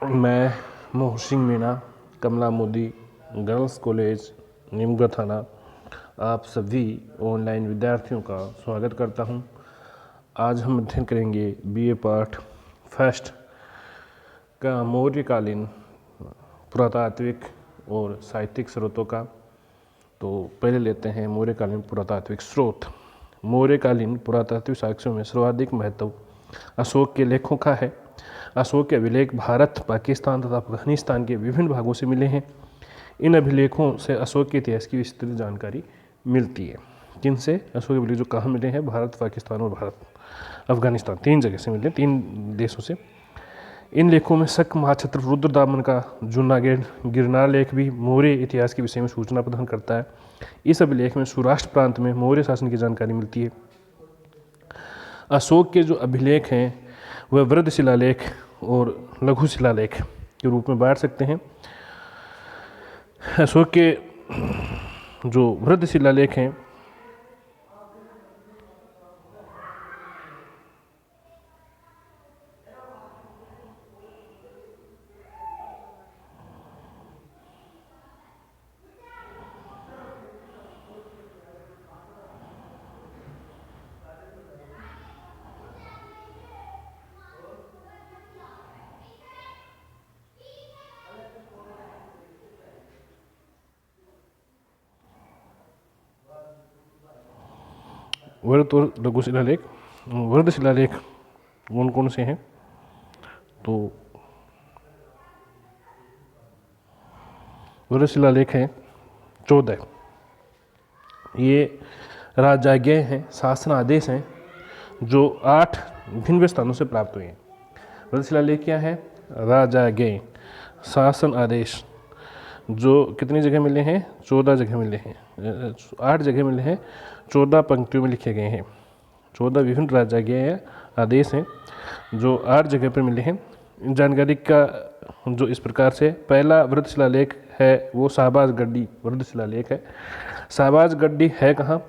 मैं मोहसिन मीना, कमला Modi girls college, नीमगढ़ थाना, आप सभी ऑनलाइन विद्यार्थियों का स्वागत करता हूं। आज हम अध्ययन करेंगे बीए पाठ फर्स्ट का मौर्यकालीन पुरातात्विक और साहित्यिक स्रोतों का। तो पहले लेते हैं मौर्यकालीन पुरातात्विक स्रोत। मौर्यकालीन पुरातात्विक साक्ष्यों में सर्वाधिक महत्व अशोक के लेखों का है। अशोक के अभिलेख भारत, पाकिस्तान तथा अफगानिस्तान के विभिन्न भागों से मिले हैं। इन अभिलेखों से अशोक के इतिहास की विस्तृत जानकारी मिलती है। किन से? अशोक के अभिलेख जो कहाँ मिले हैं? भारत, पाकिस्तान और अफगानिस्तान, 3 जगह से मिले, 3 देशों से। इन लेखों में शक, महाक्षत्र, रुद्रदामन का जूनागढ़ गिरनार लेख भी मौर्य इतिहास के विषय में सूचना प्रदान करता है। इस अभिलेख में सौराष्ट्र प्रांत में मौर्य शासन की जानकारी मिलती है। अशोक के जो अभिलेख हैं वह वृद्ध शिलालेख और लघु शिलालेख के रूप में बांट सकते हैं। अशोक के जो वृद्ध शिलालेख हैं वृद्ध और लघु शिलालेख। वृद्ध शिलालेख कौन कौन से हैं? तो वृद्ध शिलालेख हैं 14। ये राजाज्ञेय हैं, शासन आदेश हैं जो 8 भिन्न स्थानों से प्राप्त हुए हैं। वृद्ध शिलालेख क्या है? राजाज्ञेय शासन आदेश जो कितनी जगह मिले हैं? 14 जगह मिले हैं, 8 जगह मिले हैं, 14 पंक्तियों में लिखे गए हैं। 14 विभिन्न राजाज्ञेय आदेश हैं जो 8 जगह पर मिले हैं। इन जानकारी का जो इस प्रकार से, पहला वृद्ध शिलालेख है वो शाहबाजगढ़ी वृद्ध शिलालेख है। शाहबाजगढ़ी है कहाँ?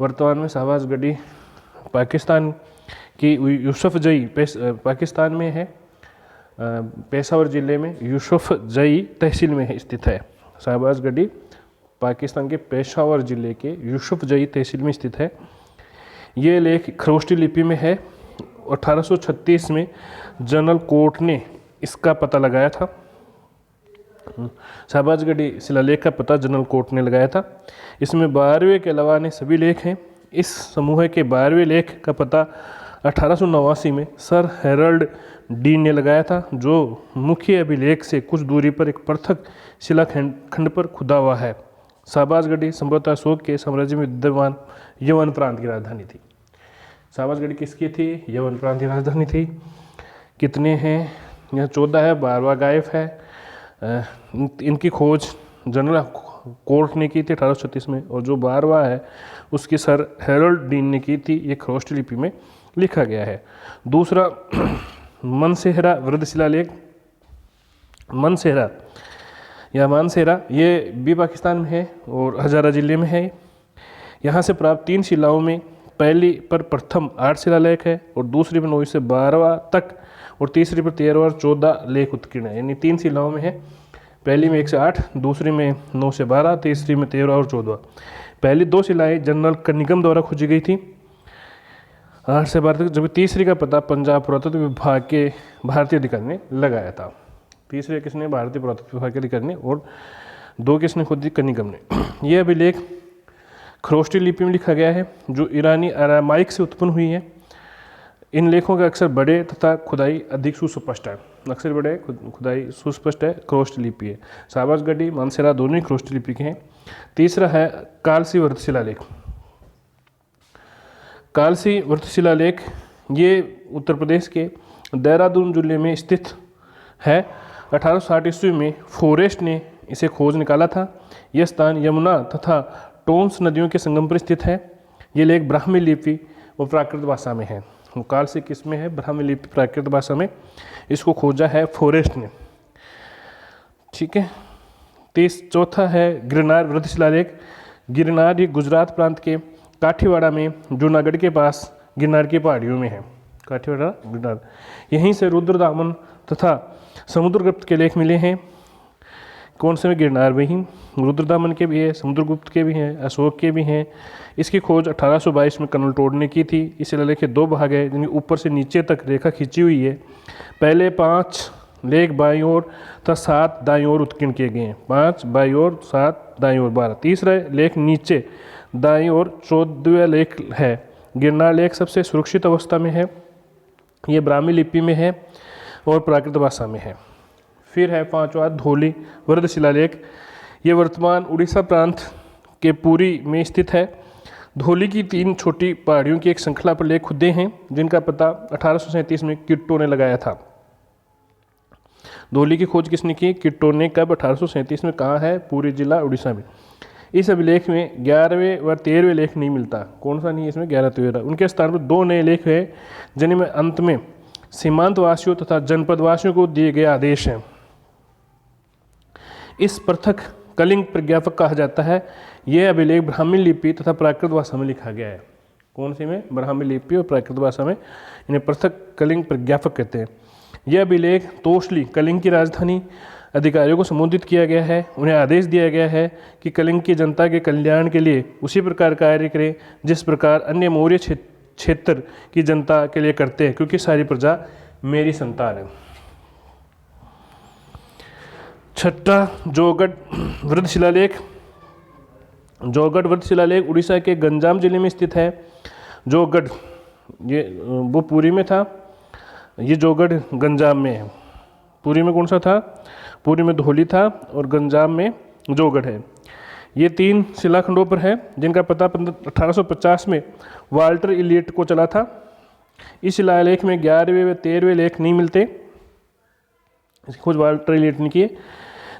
वर्तमान में शाहबाजगढ़ी पाकिस्तान की यूसुफजई पाकिस्तान में है, पेशावर जिले में यूसुफजई तहसील में स्थित है। शाहबाजगढ़ी पाकिस्तान के पेशावर जिले के यूसुफजई तहसील में स्थित है। ये लेख खरोष्टी लिपि में है। 1836 में जनरल कोर्ट ने इसका पता लगाया था। शाहबाजगढ़ी शिलालेख का पता जनरल कोर्ट ने लगाया था। इसमें 12वें के अलावा अन्य सभी लेख हैं। इस समूह के 12वें लेख का पता 1889 में सर हेरल्ड डीन ने लगाया था, जो मुख्य अभिलेख से कुछ दूरी पर एक पृथक शिलाखंड पर खुदा हुआ है। शाहबाजगढ़ी संभवतः अशोक के साम्राज्य में विद्यमान यवन प्रांत की राजधानी थी। शाहबाजगढ़ी किसकी थी? यवन प्रांत की राजधानी थी। कितने हैं? यहाँ 14 है, 12वां गायब है। इनकी खोज जनरल कोर्ट ने की थी 1836 में, और जो 12वां है उसकी सर हेरल्ड डीन ने की थी। ये खरोष्टी लिपि में लिखा गया है। दूसरा मनसेहरा वृद्ध शिलालेख। मनसेहरा या मानसेहरा ये भी पाकिस्तान में है और हजारा जिले में है। यहाँ से प्राप्त 3 शिलाओं में पहली पर प्रथम 8 शिलालेख है और दूसरी पर 9 से 12वां तक और तीसरी पर 13 और 14 लेख उत्कीर्ण है। यानी 3 शिलाओं में है। पहली में 1 से 8, दूसरी में 9 से 12, तीसरी में 13 और 14। पहली 2 शिलाएँ जनरल कनिंघम द्वारा खोजी गई थी 8 से 12 तक, जबकि तीसरी का पता पंजाब पुरातत्व विभाग के भारतीय अधिकारी ने लगाया था। तीसरे किसने? भारतीय पुरातत्व विभाग के अधिकारी ने। और 2 किसने खोदी? कनिंघम ने। यह अभिलेख खरोष्टी लिपि में लिखा गया है जो ईरानी अरामाइक से उत्पन्न हुई है। इन लेखों के अक्षर बड़े तथा खुदाई अधिक सुस्पष्ट है। अक्षर बड़े, खुदाई सुस्पष्ट है, खरोष्टी लिपि है। शाहबाजगढ़ी, मानसेहरा दोनों ही खरोष्टी लिपि के हैं। तीसरा है कालसी वृद्ध शिलालेख। कालसी वृद्ध शिलालेख ये उत्तर प्रदेश के देहरादून जिले में स्थित है। 1860 ईस्वी में फॉरेस्ट ने इसे खोज निकाला था। यह स्थान यमुना तथा टोंस नदियों के संगम पर स्थित है। ये लेख ब्राह्मी लिपि और प्राकृत भाषा में है। कालसी किस में है? ब्राह्मी लिपि प्राकृत भाषा में। इसको खोजा है फॉरेस्ट ने। ठीक है। चौथा है गिरनार वृद्ध शिलालेख। गिरनार ये गुजरात प्रांत के काठीवाड़ा में जूनागढ़ के पास गिरनार की पहाड़ियों में है। काठीवाड़ा गिरनार, यहीं से रुद्रदामन तथा समुद्रगुप्त के लेख मिले हैं। कौन से में? गिरनार में ही। रुद्रदामन के भी है, समुद्रगुप्त के भी हैं, अशोक के भी हैं। इसकी खोज 1822 में कर्नल टोड ने की थी। इस शिलालेख के 2 भाग है, जिनकी ऊपर से नीचे तक रेखा खींची हुई है। पहले 5 लेख बाईं ओर तथा 7 दाईं ओर उत्कीर्ण किए गए हैं। 5 बाईं ओर, 7 दाईं ओर, 12। तीसरा लेख नीचे दाईं ओर 14वां लेख है। गिरनार लेख सबसे सुरक्षित अवस्था में है। ये ब्राह्मी लिपि में है और प्राकृत भाषा में है। फिर है 5वां धौली वर्ध शिलालेख। ये वर्तमान उड़ीसा प्रांत के पुरी में स्थित है। धौली की 3 छोटी पहाड़ियों की एक श्रृंखला पर लेख खुदे हैं, जिनका पता 1837 में किट्टो ने लगाया था। धौली की खोज किसने की? किट्टो ने। कब? 1837 में। कहाँ है? पुरी जिला, उड़ीसा में। इस अभिलेख में 11वें व 13वें लेख नहीं मिलता। कौन सा नहीं है इसमें? 11, 13। उनके स्थान पर 2 नए लेख हैं, जिनमें अंत में सीमांत वासियों तथा जनपद वासियों को दिए गए आदेश हैं। इस पृथक कलिंग प्रज्ञापक कहा जाता है। यह अभिलेख ब्राह्मी लिपि तथा प्राकृत भाषा में लिखा गया है। कौन सी में? ब्राह्मी लिपि और प्राकृत भाषा में। इन्हें पृथक कलिंग प्रज्ञापक कहते हैं। यह अभिलेख तोसली, कलिंग की राजधानी, अधिकारियों को संबोधित किया गया है। उन्हें आदेश दिया गया है कि कलिंग की जनता के कल्याण के लिए उसी प्रकार कार्य करें जिस प्रकार अन्य मौर्य क्षेत्र की जनता के लिए करते हैं, क्योंकि सारी प्रजा मेरी संतान है। 6 जोगढ़ वृद्ध शिलालेख। जोगढ़ वृद्ध शिलालेख उड़ीसा के गंजाम जिले में स्थित है। जोगढ़ ये वो पुरी में था, ये जोगढ़ गंजाम में है। पुरी में कौन सा था? पुरी में धौली था और गंजाम में जोगढ़ है। ये 3 शिलाखंडों पर है, जिनका पता 1850 में वाल्टर इलियट को चला था। इस शिलालेख में 11वें व 13वें लेख नहीं मिलते। इसकी खोज वाल्टर इलियट ने की,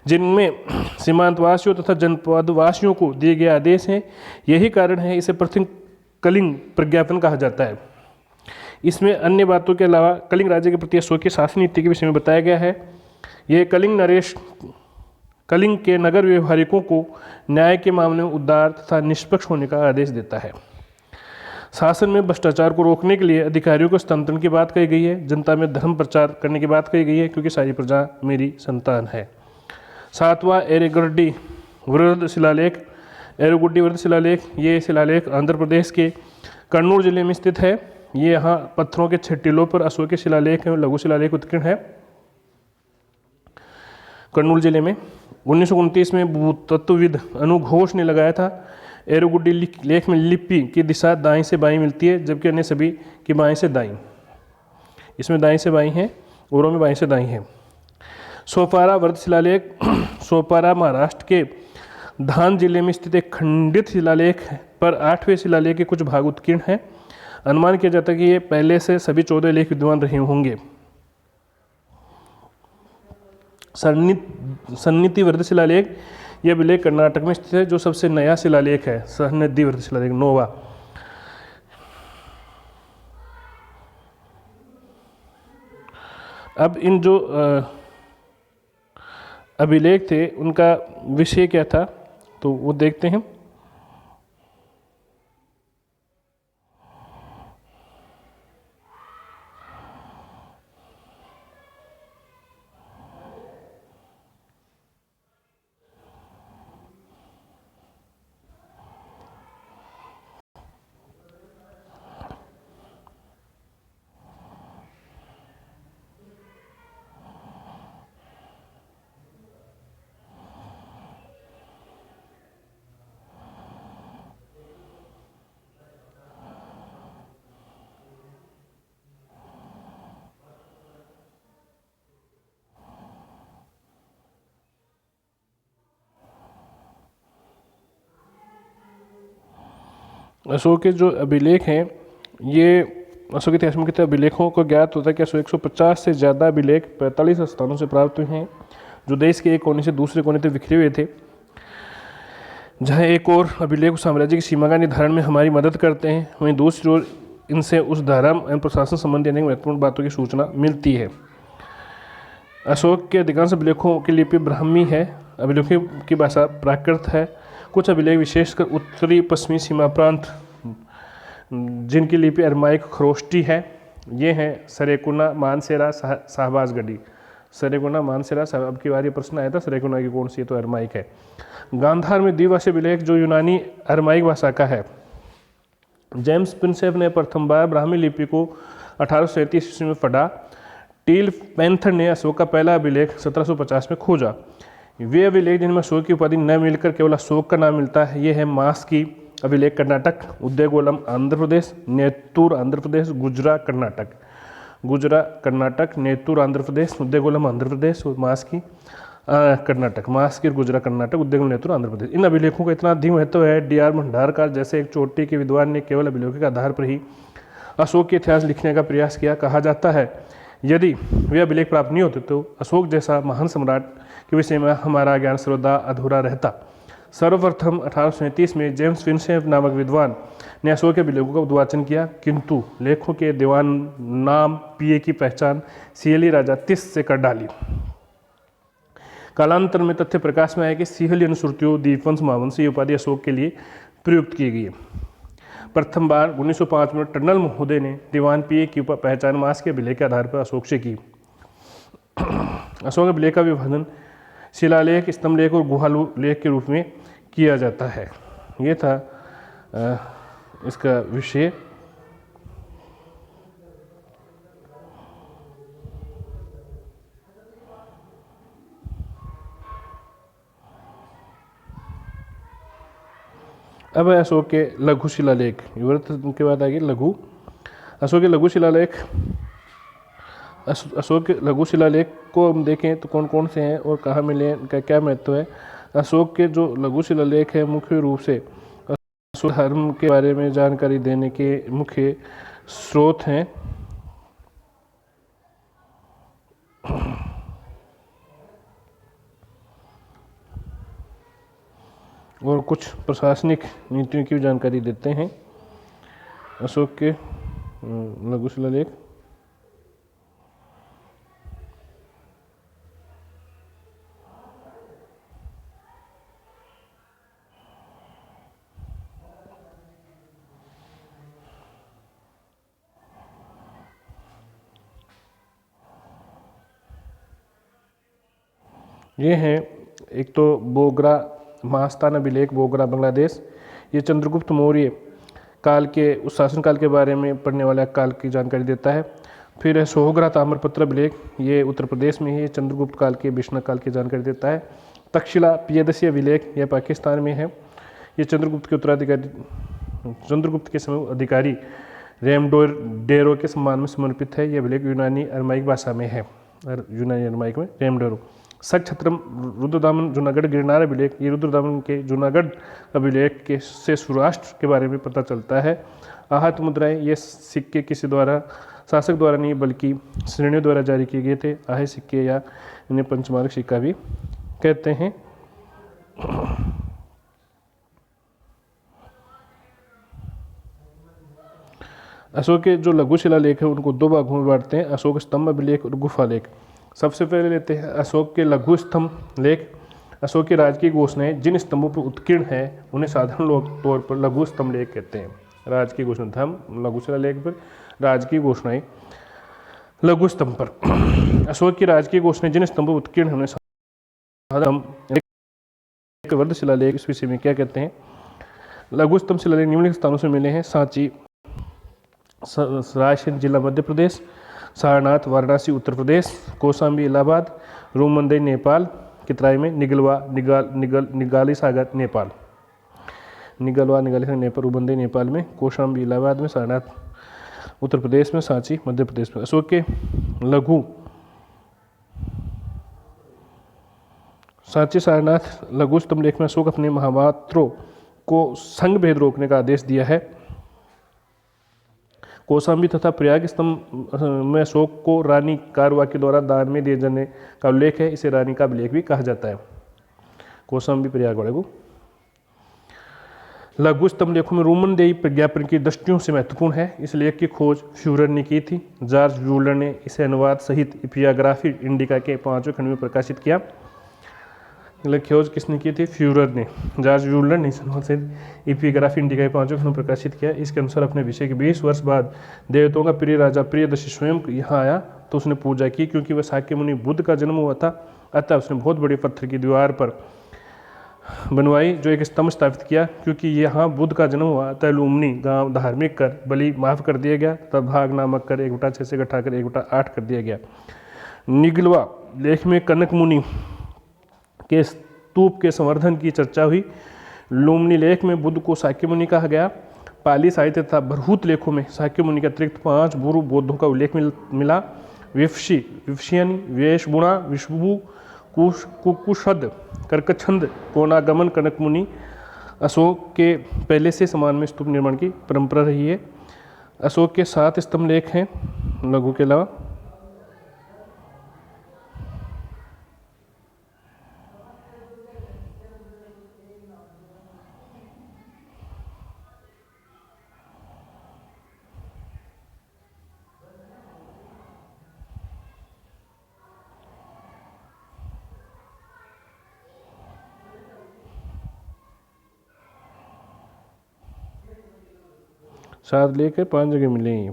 जिनमें सीमांतवासियों तथा जनपदवासियों को दिए गए आदेश हैं। यही कारण है इसे प्रथम कलिंग प्रज्ञापन कहा जाता है। इसमें अन्य बातों के अलावा कलिंग राज्य के प्रति अशोक की शासन नीति के विषय में बताया गया है। यह कलिंग नरेश कलिंग के नगर व्यवहारिकों को न्याय के मामले में उदार तथा निष्पक्ष होने का आदेश देता है। शासन में भ्रष्टाचार को रोकने के लिए अधिकारियों को हस्तांतरण की बात कही गई है। जनता में धर्म प्रचार करने की बात कही गई है, क्योंकि सारी प्रजा मेरी संतान है। 7वां एरेगुड्डी वृद्ध शिलालेख। एरेगुड्डी वृद्ध शिलालेख, ये शिलालेख आंध्र प्रदेश के कन्नूर जिले में स्थित है। ये यहाँ पत्थरों के 6 टीलों पर अशोक के शिलालेख है। लघु शिलालेख उत्कीर्ण है कन्नूर जिले में। 1929 में भूतत्वविद अनु घोष ने लगाया था। एरेगुड्डी लेख में लिपि की दिशा दाईं से बाईं मिलती है, जबकि अन्य सभी की बाईं से दाईं। इसमें दाईं से बाईं है, औरों में बाईं से दाईं है। सोपारा वृद्ध शिलालेख। सोपारा महाराष्ट्र के धान जिले में स्थित एक खंडित शिलालेख पर 8वें शिलालेख के कुछ भाग उत्कीर्ण हैं। अनुमान किया जाता है कि ये पहले से सभी 14 लेख विद्यमान रहे होंगे। सन्निधि वृद्ध शिलालेख, यह अभिलेख कर्नाटक में स्थित है, जो सबसे नया शिलालेख है। सन्निधि वृद्ध शिलालेख नोवा। अब इन जो अभिलेख थे उनका विषय क्या था, तो वो देखते हैं। अशोक के जो अभिलेख हैं, ये अशोक इतिहास में कितने अभिलेखों को ज्ञात होता है कि 150 से ज़्यादा अभिलेख 45 स्थानों से प्राप्त हुए हैं, जो देश के एक कोने से दूसरे कोने तक बिखरे हुए थे। जहाँ एक और अभिलेख साम्राज्य की सीमा का निर्धारण में हमारी मदद करते हैं, वहीं दूसरी ओर इनसे उस धर्म एवं प्रशासन संबंधी अनेक महत्वपूर्ण बातों की सूचना मिलती है। अशोक के अधिकांश अभिलेखों की लिपि ब्राह्मी है। अभिलेखों की भाषा प्राकृत है। कुछ अभिलेख विशेषकर उत्तरी पश्चिमी सीमा प्रांत जिनकी लिपि अरमाइक खरोष्टी है, ये हैं सरेकुना, मानसेरा, शाहबाजगढ़ी। सरेगोना मानसेरा। अब की बार ये प्रश्न आया था सरेगोना की कौन सी है, तो अरमाइक है। गांधार में द्विभाषी अभिलेख जो यूनानी अरमाइक भाषा का है। जेम्स प्रिंसेप ने प्रथम बार ब्राह्मी लिपि को 1837 ईस्वी में पढ़ा। टील पैंथर ने अशोक का पहला अभिलेख 1750 में खोजा। वे अभिलेख जिनमें अशोक की उपाधि न मिलकर केवल अशोक का नाम मिलता है ये है मास की अभिलेख कर्नाटक, उदयगोलम आंध्र प्रदेश, नेत्तूर आंध्र प्रदेश, गुजरा कर्नाटक, नेत्तूर आंध्र प्रदेश, उदयगोलम आंध्र प्रदेश और मास की कर्नाटक, मास की गुजरा कर्नाटक, उदयगोलम नेत्तूर आंध्र प्रदेश। इन अभिलेखों का इतना अधिक महत्व है, डी.आर. भंडारकर जैसे एक चोटी के विद्वान ने केवल अभिलेखों के आधार पर ही अशोक के इतिहास लिखने का प्रयास किया। कहा जाता है यदि वे अभिलेख प्राप्त नहीं होते तो अशोक जैसा महान सम्राट के विषय में हमारा ज्ञान सर्वदा अधूरा रहता। सर्वप्रथम 1837 में जेम्स प्रिंसेप नामक विद्वान ने अशोक के अभिलेखों का उद्वाचन किया, किंतु लेखों के दीवान नाम पीए की पहचान सिहली राजा तिस से कर डाली। कालांतर में तथ्य प्रकाश में आया कि सिहली अनुश्रुतियों दीपवंश महावंश ये उपाधि अशोक के लिए प्रयुक्त की गई। प्रथम बार 1905 में टंडन महोदय ने दीवान पीए की पहचान मास के अभिलेख के आधार पर अशोक से की। अशोक अभिलेख का विभाजन शिलालेख, स्तंभलेख और गुहालु लेख के रूप में किया जाता है। ये था इसका विषय। अब है अशोक के लघु शिलालेख। युवरत के बाद आगे लघु। अशोक के लघु शिलालेख, अशोक के लघु शिलालेख को हम देखें तो कौन कौन से हैं और कहाँ मिले हैं, इनका क्या महत्व है। अशोक के जो लघु शिलालेख है मुख्य रूप से अशोक धर्म के बारे में जानकारी देने के मुख्य स्रोत हैं। और कुछ प्रशासनिक नीतियों की जानकारी देते हैं। अशोक के लघु शिलालेख ये हैं। एक तो बोगरा महास्थान अभिलेख, बोगरा बांग्लादेश। ये चंद्रगुप्त मौर्य काल के उस शासनकाल के बारे में पढ़ने वाला काल की जानकारी देता है। फिर है सोहगरा ताम्रपत्र अभिलेख, ये उत्तर प्रदेश में है, चंद्रगुप्त काल के विष्णु काल की जानकारी देता है। तक्षशिला पियदसी अभिलेख, यह पाकिस्तान में है। ये चंद्रगुप्त के उत्तराधिकारी, चंद्रगुप्त के समय अधिकारी रेमडेरो के सम्मान में समर्पित है। यह अभिलेख यूनानी अरमाइक भाषा में है, यूनानी अरमाइक में रेमडेरो। सच्छत्रम रुद्रदामन जूनागढ़ गिरनार अभिलेख, ये रुद्रदामन के जूनागढ़ अभिलेख के से सौराष्ट्र के बारे में पता चलता है। आहत मुद्राएं, ये सिक्के किसी द्वारा, शासक द्वारा नहीं बल्कि श्रेणियों द्वारा जारी किए गए थे। आहे सिक्के या इन्हें पंचमार्क सिक्का भी कहते हैं। अशोक के जो लघु शिलालेख है उनको दो भागों में बांटते हैं, अशोक स्तंभ अभिलेख और गुफा लेख। सबसे पहले लेते हैं अशोक के लघु स्तंभ लेख। अशोक की राजकीय घोषणाएं जिन स्तंभों पर उत्कीर्ण है उन्हें साधारण तौर पर लघु स्तंभ लेख कहते हैं। राजकीय घोषणा धर्म लघु शिलालेख पर राजकीय घोषणाएं लघु स्तंभ पर। अशोक की राजकीय घोषणाएं जिन स्तंभों पर उत्कीर्ण है उन्हें साधारण वर्ध शिलालेख। इस विषय में क्या कहते हैं। लघु स्तंभ शिलालेख निम्नलिखित स्थानों से मिले हैं। सांची रायसेन जिला मध्य प्रदेश, सारनाथ वाराणसी उत्तर प्रदेश, कौशाम्बी इलाहाबाद, रूमंदई नेपाल, कितराई में निगलवा निगाली सागर नेपाल, निगलवा निगाली सागर नेपाल, रूमंदई नेपाल में, कौशाम्बी इलाहाबाद में, सारनाथ उत्तर प्रदेश में, सांची मध्य प्रदेश में। अशोक के लघु सांची सारनाथ लघु स्तंभ लेख में अशोक अपने महामात्रों को संघ भेद रोकने का आदेश दिया है। कौशाम्बी तथा प्रयाग स्तंभ में अशोक को रानी कारवा के द्वारा दान में दिए जाने का उल्लेख है। इसे रानी का अभिलेख भी कहा जाता है। कौशाम्बी प्रयाग वाले को लघु स्तंभ लेखों में रूमंदेई प्रज्ञापन की दृष्टियों से महत्वपूर्ण है। इस लेख की खोज फ्यूरर ने की थी। जॉर्ज यूलर ने इसे अनुवाद सहित इपियाग्राफी इंडिका के 5वें खंड में प्रकाशित किया। खोज किसने की थी। फ्यूरर ने, जॉर्ज यूलर ने सहित इपिग्राफी इंडिका के 5वें खंड में प्रकाशित किया। इसके अनुसार अपने विषय के 20 वर्ष बाद देवताओं का प्रिय राजा प्रियदर्शी स्वयं यहाँ आया तो उसने पूजा की, क्योंकि वह शाक्य मुनि बुद्ध का जन्म हुआ था। अतः उसने बहुत बड़ी पत्थर की दीवार पर बनवाई जो एक स्तंभ स्थापित किया, क्योंकि यहाँ बुद्ध का जन्म हुआ। अतः लुम्बिनी गांव धार्मिक कर बलि माफ कर दिया गया, तब भाग नामक कर 1/6 से घटाकर 1/8 कर दिया गया। निगलवा लेख में कनक मुनि के स्तूप के संवर्धन की चर्चा हुई। लुम्बिनी लेख में बुद्ध को शाक्य मुनि कहा गया। पाली साहित्य तथा बरहूत लेखों में शाक्य मुनि के अतिरिक्त 5 गुरु बौद्धों का उल्लेख मिला। विवशी, विवशियनी, वेशगुणा, विश्वभू, कुकुशद, कर्कछंद, कोनागमन, कनक मुनि, अशोक के पहले से समान में स्तूप निर्माण की परंपरा रही है। अशोक के 7 स्तंभ लेख हैं लघु के अलावा। सात लेकर 5 जगह मिलेंगे।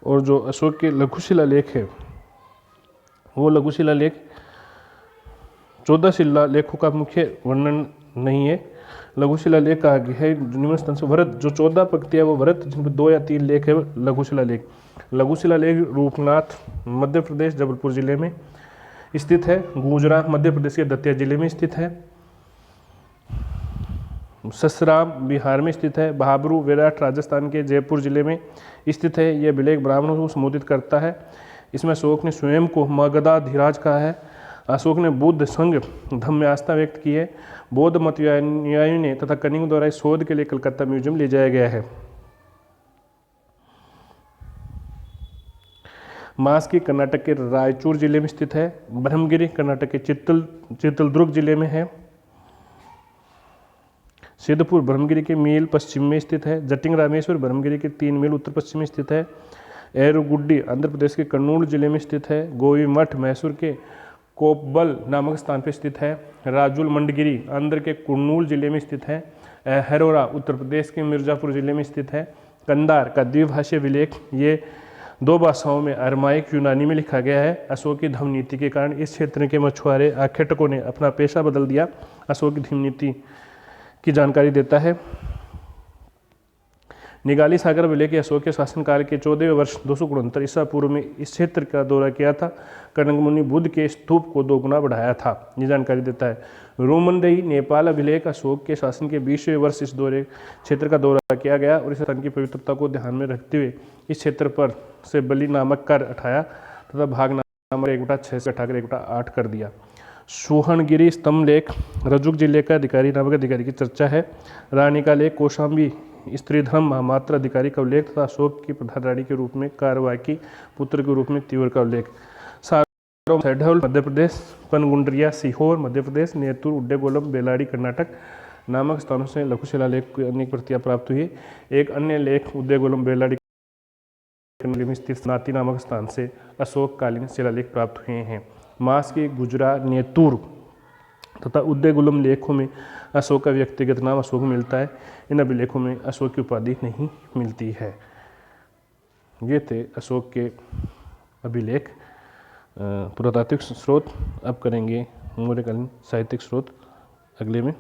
और जो अशोक के लघु शिलालेख है वो लघु शिलालेख 14 शिलालेखों का मुख्य वर्णन नहीं है। लघु शिलालेख कहा गया है निम्न स्तंभ से भरत, जो 14 पंक्तियां वो भरत, जिनमें 2 या 3 लेख है लघु शिलालेख। लघु शिलालेख रूपनाथ मध्य प्रदेश जबलपुर जिले में स्थित है। गुजरा मध्य प्रदेश के दतिया जिले में स्थित है। ससराम बिहार में स्थित है। बहाबरू विराट राजस्थान के जयपुर जिले में स्थित है। यह अभिलेख ब्राह्मणों को संबोधित करता है। इसमें अशोक ने स्वयं को मगधाधिराज कहा है। अशोक ने बुद्ध संघ धर्म में आस्था व्यक्त की है। बौद्ध मतनुयायियों ने तथा कनिंग द्वारा इस शोध के लिए कलकत्ता म्यूजियम ले जाया गया है। मास्की कर्नाटक के रायचूर जिले में स्थित है। ब्रह्मगिरी कर्नाटक के चित्रदुर्ग जिले में है। सिद्धपुर ब्रह्मगिरी के मील पश्चिम में स्थित है। जटिंग रामेश्वर ब्रह्मगिरी के 3 मील उत्तर पश्चिम में स्थित है। एरुगुड्डी आंध्र प्रदेश के कन्नूर जिले में स्थित है। गोवी मठ मैसूर के कोपबल नामक स्थान पर स्थित है। राजुल मंडगिरी आंध्र के कुर्नूल जिले में स्थित है। हेरोरा उत्तर प्रदेश के मिर्जापुर जिले में स्थित है। कंधार का द्विभाषीय विलेख ये 2 भाषाओं में अरमाइक यूनानी में लिखा गया है। अशोक की धर्म नीति के कारण इस क्षेत्र के मछुआरे आखेटकों ने अपना पेशा बदल दिया। अशोक की धर्म नीति की जानकारी देता है। निगाली सागर विलेख के अशोक के शासनकाल के 14वें वर्ष 269 ईसा पूर्व में इस क्षेत्र का दौरा किया था। कनक मुनि बुद्ध के स्तूप को 2 गुना बढ़ाया था। ये जानकारी देता है। रोमनदेही नेपाल अभिलेख अशोक के शासन के 20वें वर्ष इस क्षेत्र का दौरा किया गया और इस स्थान की पवित्रता को ध्यान में रखते हुए इस क्षेत्र पर से बलि नामक कर उठाया तथा भाग नामक 1/6 से घटाकर 1/8 कर दिया। सोहनगिरी स्तंभ लेख रजुक जिले का अधिकारी नामक अधिकारी की चर्चा है। रानी का लेख कौशाम्बी स्त्रीधर्म महामात्र अधिकारी का उल्लेख तथा अशोक की प्रधान रानी के रूप में कारवाकी पुत्र के रूप में तीव्र का उल्लेख। सैढल मध्य प्रदेश, पनगुंडरिया सीहोर मध्य प्रदेश, नेतुर उड्डेगोलम बेलाड़ी कर्नाटक नामक स्थानों से लघु शिलालेख की अनेक प्रतियां प्राप्त हुई। एक अन्य लेख उड्डेगोलम बेलाड़ी में स्थित नाती नामक स्थान से अशोक कालीन शिलालेख प्राप्त हुए हैं। मास के गुजरा नेतुर तथा उद्देगुलम लेखों में अशोक का व्यक्तिगत नाम अशोक मिलता है। इन अभिलेखों में अशोक की उपाधि नहीं मिलती है। ये थे अशोक के अभिलेख पुरातात्विक स्रोत। अब करेंगे मौर्यकालीन साहित्यिक स्रोत अगले में।